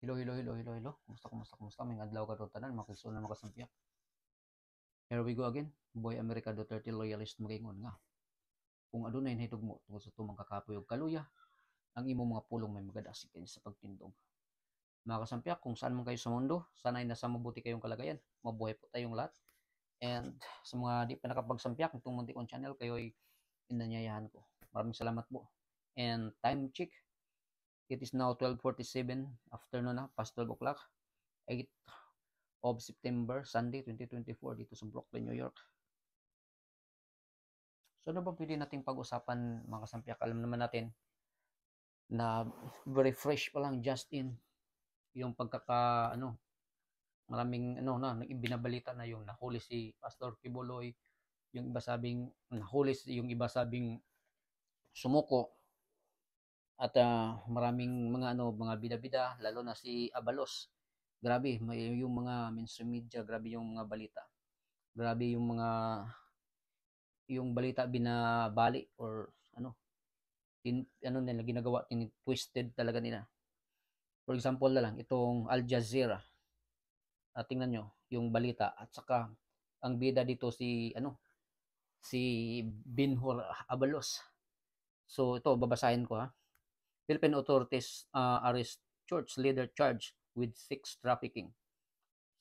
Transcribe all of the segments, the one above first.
Hello. Kumusta? May adlaw ka ron tanan, makigsunan makasampyak. Here we go again. Boy America Duterte loyalist magingon nga. Kung adunay nahitugmo tungod sa tumang kakapoy og kaluya, ang imong mga pulong may magadasig kini sa pagtindog. Mga kasampyak, kung saan man kayo sa mundo, sanay na sa mabuti kayong kalagayan. Mabuhay po tayong lahat. And sa mga di pa nakapagsampyak itong munti kong channel, kayo'y inanyayahan ko. Maraming salamat po. And time check, it is now 12:47 afternoon na, past 12 o'clock. 8 of September, Sunday, 2024 dito sa Brooklyn, New York. So ano ba pwede nating pag-usapan mga kasampyak? Alam naman natin na very fresh pa lang, just in yung maraming binabalita na yung nahuli si Pastor Kibuloy, yung iba sabing nahuli, yung iba sabing sumuko, at maraming mga bida-bida, lalo na si Abalos. Grabe, may yung mga mainstream media, grabe yung mga balita. Grabe yung balita binabali or nila ginagawa, twisted talaga nila. For example na lang, itong Al Jazeera. Tingnan nyo yung balita, at saka ang bida dito si Binhor Abalos. So ito, babasahin ko ha. Philippine authorities arrest church leader charged with sex trafficking.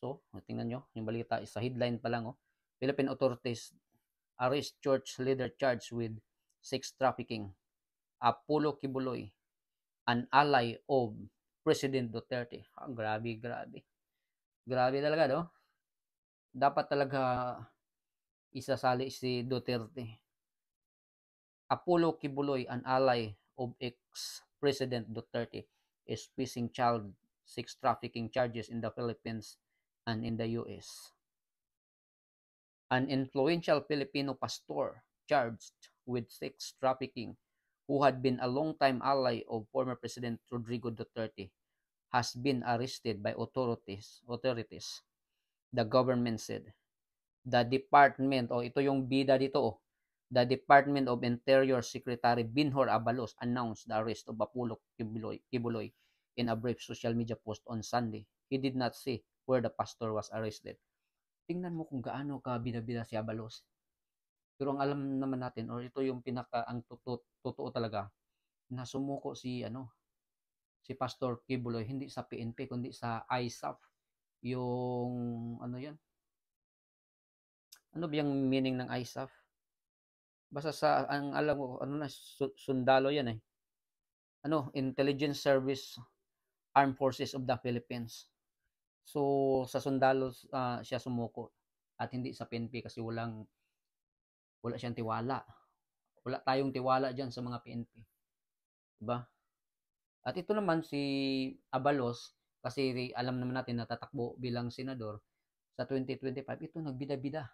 So, tingnan nyo, yung balita is sa headline pa lang. Philippine authorities arrest church leader charged with sex trafficking. Apollo Kibuloy, an ally of President Duterte. Grabe. Grabe talaga, no? Dapat talaga isasali si Duterte. Apollo Kibuloy, an ally of ex-President Duterte, is facing child sex trafficking charges in the Philippines and in the US. An influential Filipino pastor charged with sex trafficking, who had been a long-time ally of former President Rodrigo Duterte, has been arrested by authorities. The government said. The Department, ito yung bida dito, the Department of Interior Secretary Binhor Abalos announced the arrest of Apollo Kibuloy in a brief social media post on Sunday. He did not say where the pastor was arrested. Tingnan mo kung gaano ka bida-bida si Abalos. Pero ang alam naman natin, or ito yung ang totoo talaga, na sumuko si Pastor Kibuloy hindi sa PNP kundi sa ISAF. Yung yan? Ano ba yung meaning ng ISAF? Basta sa ang alam ko, sundalo yan eh. Intelligence Service Armed Forces of the Philippines. So sa sundalo siya sumuko at hindi sa PNP kasi wala siyang tiwala. Wala tayong tiwala diyan sa mga PNP. Diba? At ito naman si Abalos, kasi alam naman natin na tatakbo bilang senador sa 2025, ito nagbida-bida.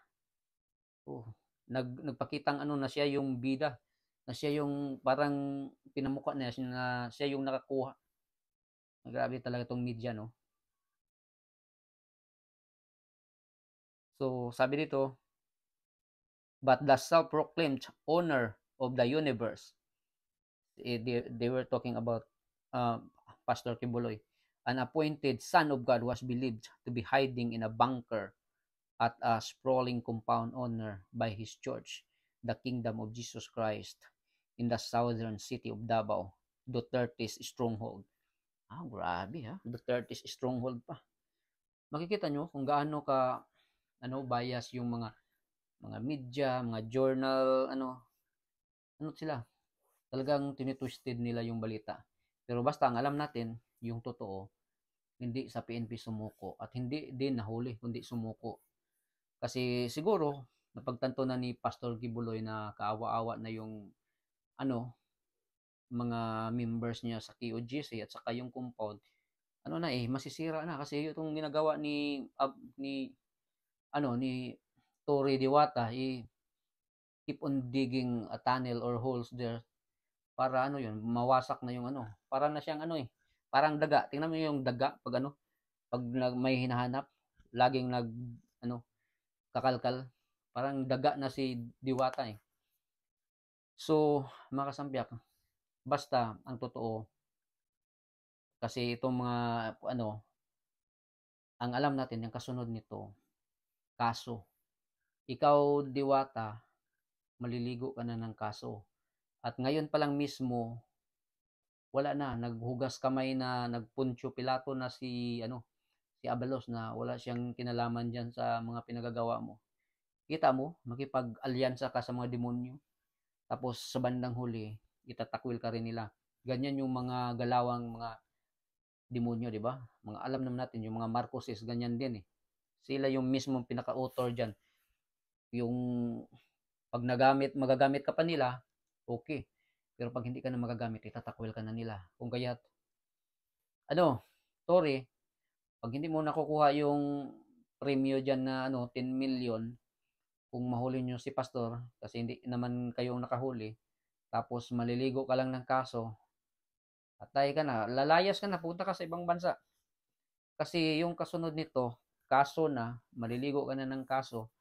Nagpakitang na siya yung bida, na siya yung parang pinamukha niya na siya yung nakakuha. Grabe talaga tong media, no? So, sabi dito, but the self-proclaimed owner of the universe, they were talking about Pastor Kibuloy, an appointed son of God, was believed to be hiding in a bunker at a sprawling compound owned by his church, the Kingdom of Jesus Christ, in the southern city of Davao, Duterte's stronghold. Grabe ha, Duterte's stronghold pa. Makikita nyo kung gaano ka bias yung mga media, mga journal, sila. Talagang tinitwisted nila yung balita. Pero basta ang alam natin, yung totoo, hindi sa PNP sumuko at hindi din nahuli, kundi sumuko. Kasi siguro, napagtanto na ni Pastor Kibuloy na kaawa-awa na yung mga members niya sa KOGC at saka yung compound, masisira na kasi itong ginagawa ni Tory Diwata, keep on digging a tunnel or holes there para mawasak na yung para na siyang parang daga. Tingnan mo yung daga pag may hinahanap, laging kakalkal, parang daga na si Diwata eh. So, mga kasampyak, basta ang totoo, Kasi itong mga ano, ang alam natin yung kasunod nito, kaso. Ikaw, Diwata, maliligo ka na ng kaso. At ngayon pa lang mismo, wala na, naghugas kamay na, nagpuntyo Pilato na si ano, si Abalos na wala siyang kinalaman diyan sa mga pinagagawa mo. Kita mo, makipag-alyansa ka sa mga demonyo. Tapos sa bandang huli, itatakwil ka rin nila. Ganyan yung mga galawang mga demonyo, di ba? Mga alam naman natin, yung mga Marcoses, ganyan din eh. Sila yung mismong pinaka-author dyan. Yung pag magagamit ka pa nila, okay. Pero pag hindi ka na magagamit, itatakwil ka na nila. Kung kaya't, ano, sorry, pag hindi mo nakukuha yung premyo dyan na 10 million, kung mahuli nyo si pastor, kasi hindi naman kayong nakahuli, tapos maliligo ka lang ng kaso, patay ka na, lalayas ka na, punta ka sa ibang bansa. Kasi yung kasunod nito, kaso na, maliligo ka na ng kaso,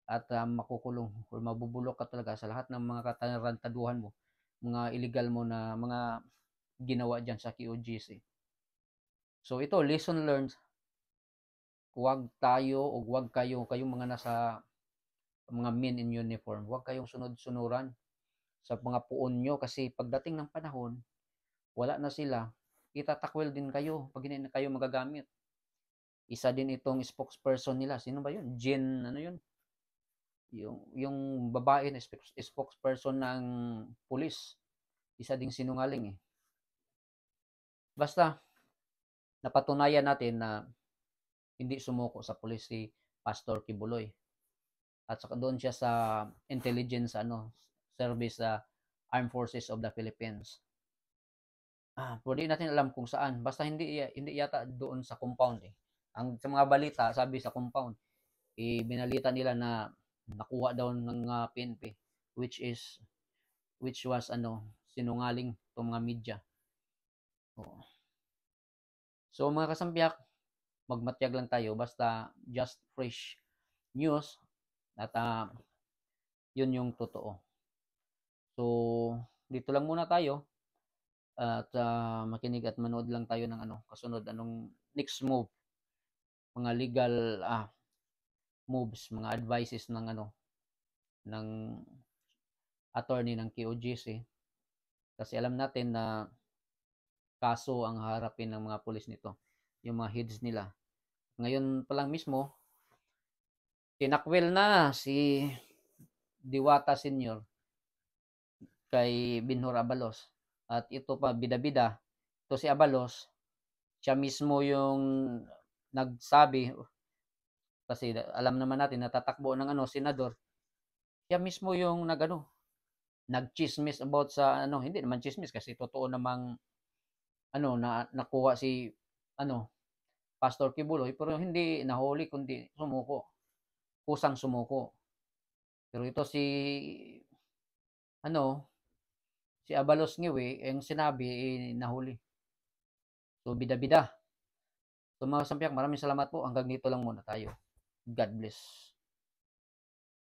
at makukulong or mabubulok ka talaga sa lahat ng mga katarantaduhan mo, mga illegal mo na mga ginawa dyan sa QGC. So ito, lesson learned, huwag tayo o huwag kayong mga nasa mga men in uniform, huwag kayong sunod-sunuran sa mga puon nyo kasi pagdating ng panahon, wala na sila, itatakwil din kayo pag hindi na kayo magagamit. Isa din itong spokesperson nila. Sino ba yun? Jen, ano yun? Yung babae na spokesperson ng pulis. Isa ding sinungaling eh. Basta, napatunayan natin na hindi sumuko sa pulis si Pastor Kibuloy. At saka doon siya sa intelligence service sa Armed Forces of the Philippines. Pero di natin alam kung saan. Basta hindi yata doon sa compound eh. Ang sa mga balita, sabi sa compound, binalita nila na nakuha daw ng PNP which was sinungaling tong mga media. Oo. So mga kasampiak, magmatyag lang tayo basta just fresh news at yun yung totoo. So dito lang muna tayo at makinig at manood lang tayo ng kasunod anong next move, mga legal moves, mga advices ng attorney ng QGC kasi alam natin na kaso ang harapin ng mga pulis nito, yung mga heads nila. Ngayon pa lang mismo, tinakwil na si Diwata Senior kay Binhor Abalos. At ito pa, bida-bida, ito si Abalos, siya mismo yung nagsabi, kasi alam naman natin, natatakbo ng senador, siya mismo yung nagchismis about sa hindi naman chismis kasi totoo namang na nakuha si Pastor Kibuloy pero hindi nahuli kundi sumuko. Kusang sumuko. Pero ito si Abalos Ngiwi, ang sinabi nahuli. So bida-bida. So mga sampiak, maraming salamat po. Hanggang dito lang muna tayo. God bless.